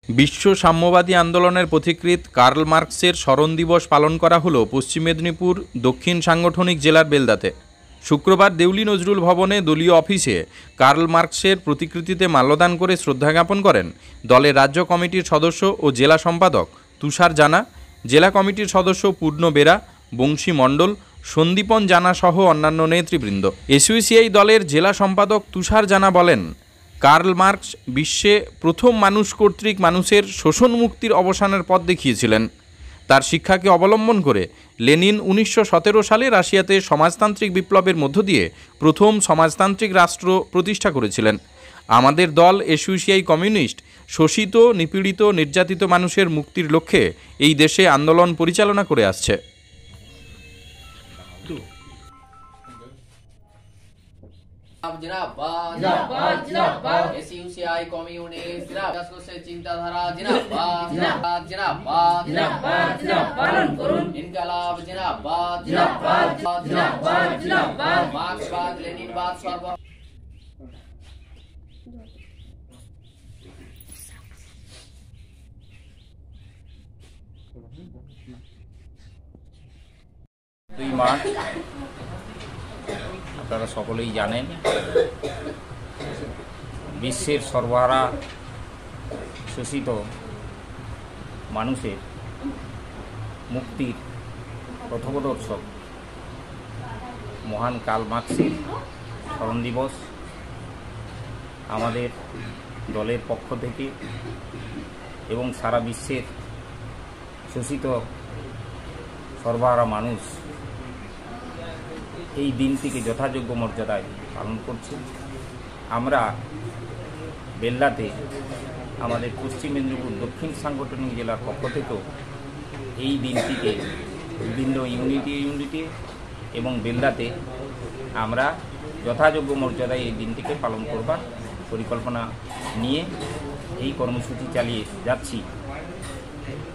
বিশ্ব সাম্যবাদী আন্দোলনের পথিকৃৎ কার্ল মার্কসের স্মরণ দিবস পালন করা হলো পশ্চিম মেদিনীপুর দক্ষিণ সাংগঠনিক জেলার বেলদাতে। শুক্রবার দেউলি নজরুল ভবনে দলীয় অফিসে কার্ল মার্কসের প্রতিকৃতিতে মাল্যদান করে শ্রদ্ধা জ্ঞাপন করেন দলের রাজ্য কমিটির সদস্য ও জেলা সম্পাদক তুষার জানা, জেলা কমিটির সদস্য পূর্ণ বেরা, বংশী মণ্ডল, সন্দীপন জানা সহ অন্যান্য নেতৃবৃন্দ। এসইউসিআই দলের জেলা সম্পাদক তুষার জানা বলেন, কার্ল মার্কস বিশ্বে প্রথম মানুষ কর্তৃক মানুষের শোষণ মুক্তির অবসানের পথ দেখিয়েছিলেন। তার শিক্ষাকে অবলম্বন করে লেনিন 1917 সালে রাশিয়াতে সমাজতান্ত্রিক বিপ্লবের মধ্য দিয়ে প্রথম সমাজতান্ত্রিক রাষ্ট্র প্রতিষ্ঠা করেছিলেন। আমাদের দল এসইউসিআই কমিউনিস্ট শোষিত, নিপীড়িত, নির্যাতিত মানুষের মুক্তির লক্ষ্যে এই দেশে আন্দোলন পরিচালনা করে আসছে। जिंदाबाद जिंदाबाद जिंदाबाद एसयूसीआई कम्युनिस्ट जिंदाबाद से चिंताधारा जिंदाबाद जिंदाबाद जिंदाबाद जिंदाबाद जिंदाबाद पालन करुन इनकलाब जिंदाबाद जिंदाबाद जिंदाबाद जिंदाबाद मार्क्सवाद लेनिनवाद सर्व দুই মার্চ আপনারা সকলেই জানেন, বিশ্বের সর্বহারা শোষিত মানুষের মুক্তির প্রথমোৎসব মহান কার্ল মার্কসের স্মরণ দিবস। আমাদের দলের পক্ষ থেকে এবং সারা বিশ্বের শোষিত সর্বহারা মানুষ এই দিনটিকে যথাযোগ্য মর্যাদায় পালন করছে। আমরা বেলদাতে আমাদের পশ্চিম মেদিনীপুর দক্ষিণ সাংগঠনিক জেলার পক্ষ থেকেও এই দিনটিকে বিভিন্ন ইউনিটে এবং বেলদাতে আমরা যথাযোগ্য মর্যাদায় এই দিনটিকে পালন করবার পরিকল্পনা নিয়ে এই কর্মসূচি চালিয়ে যাচ্ছি।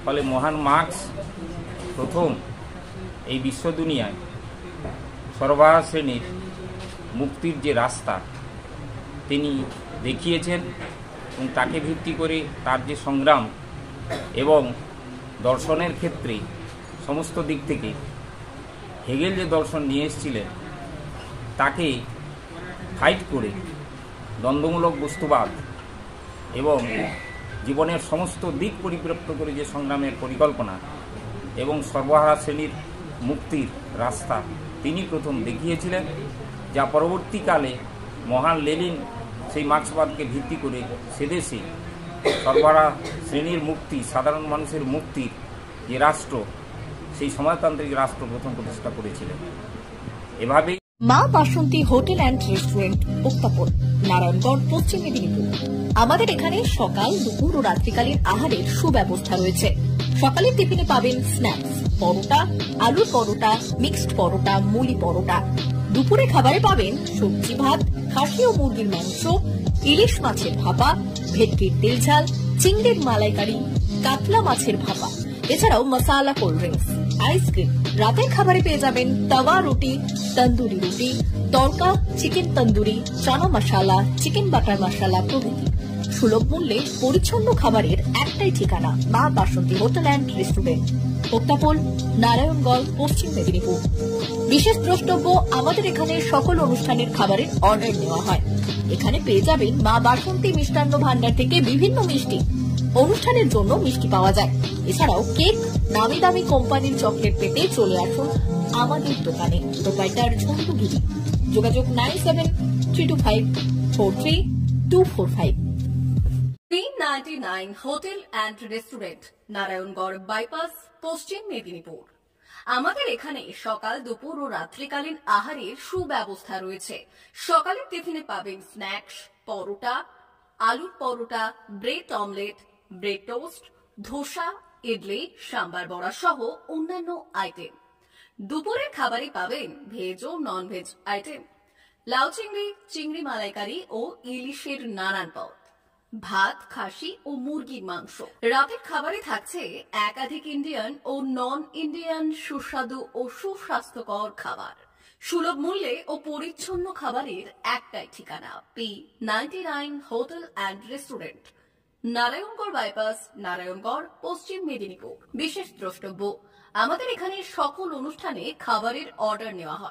ফলে মহান মার্কস প্রথম এই বিশ্ব দুনিয়ায় সর্বহারা শ্রেণীর মুক্তির যে রাস্তা তিনি দেখিয়েছেন এবং তাকে ভিত্তি করে তার যে সংগ্রাম এবং দর্শনের ক্ষেত্রে সমস্ত দিক থেকে হেগেল যে দর্শন নিয়ে এসেছিলেন তাকে ফাইট করে দ্বন্দ্বমূলক বস্তুবাদ এবং জীবনের সমস্ত দিক পরিব্যাপ্ত করে যে সংগ্রামের পরিকল্পনা এবং সর্বহারা শ্রেণীর মুক্তির রাস্তা তিনি প্রথম দেখিয়েছিলেন, যা পরবর্তীকালে মহান লেনিন সেই মার্ক্সবাদকে ভিত্তি করে সেদেশে সর্বহারা শ্রেণীর মুক্তি, সাধারণ মানুষের মুক্তির যে রাষ্ট্র, সেই সমাজতান্ত্রিক রাষ্ট্র প্রথম প্রতিষ্ঠা করেছিলেন। এভাবেই মা বাসন্তী হোটেল অ্যান্ড রেস্টুরেন্ট, উত্তাপন, নারায়ণগড়, পশ্চিম মেদিনীপুর। আমাদের এখানে সকাল, দুপুর ও রাত্রিকালীন আহারের সুব্যবস্থা রয়েছে। সকালের টিফিনে পাবেন স্ন্যাক্স, পরোটা, আলুর পরোটা, মিক্সড পরোটা, মুলি পরোটা। দুপুরে খাবারে পাবেন সবজি ভাত, খাসি ও মুরগির মাংস, ইলিশ মাছের ভাপা, ভেটকির তেল ঝাল, চিংড়ির মালাইকারি, কাতলা মাছের ভাপা, এছাড়াও মশালা কোল্ড ড্রিঙ্কস, আইসক্রিম। রাতের খাবারে পেয়ে যাবেন তাওয়া রুটি, তন্দুরি রুটি, তড়কা, চিকেন তন্দুরি, চানা মশালা, চিকেন বাটার মশালা প্রভৃতি। সুলভ মূল্যে পরিচ্ছন্ন খাবারের একটাই ঠিকানা, মা বাসন্তী হোটেল অ্যান্ড রেস্টুরেন্ট, উত্তাপন, নারায়ণগড়, পশ্চিম মেদিনীপুর। বিশেষ দ্রষ্টব্য, আমাদের এখানে সকল অনুষ্ঠানের খাবারের অর্ডার নেওয়া হয়। এখানে পেয়ে যাবেন মা বাসন্তী মিষ্টান্ন ভান্ডার থেকে বিভিন্ন মিষ্টি। অনুষ্ঠানের জন্য মিষ্টি পাওয়া যায়। এছাড়াও কেক, নামি দামি কোম্পানির চকলেট পেতে চলে আসুন আমাদের দোকানে। প্রোপাইটার ঝন্টুগিরি। যোগাযোগ 9732543245। 399 hotel and restaurant, Narayangarh bypass, পশ্চিম মেদিনীপুর। আমাদের এখানে সকাল, দুপুর ও রাত্রিকালীন আহারের সুব্যবস্থা রয়েছে। সকালের টিফিনে পাবেন স্ন্যাক্স, পরোটা, আলুর paratha, bread omelette, bread toast, dosa, idli, sambar vada সহ অন্যান্য আইটেম। দুপুরের খাবারে পাবেন ভেজ ও নন ভেজ আইটেম, লাউ চিংড়ি, চিংড়ি মালাইকারি ও ইলিশের নানান পদ, ভাত, খাসি ও মুরগির মাংস। রাতের খাবারে থাকছে একাধিক ইন্ডিয়ান ও নন ইন্ডিয়ান সুস্বাদু ও সুস্বাস্থ্যকর খাবার। সুলভ মূল্যে ও পরিচ্ছন্ন খাবারের একটাই ঠিকানা, P99 hotel and restaurant, Narayangarh bypass, Narayangarh, পশ্চিম মেদিনীপুর। বিশেষ দ্রষ্টব্য, আমাদের এখানে সকল অনুষ্ঠানে খাবারের অর্ডার নেওয়া হয়।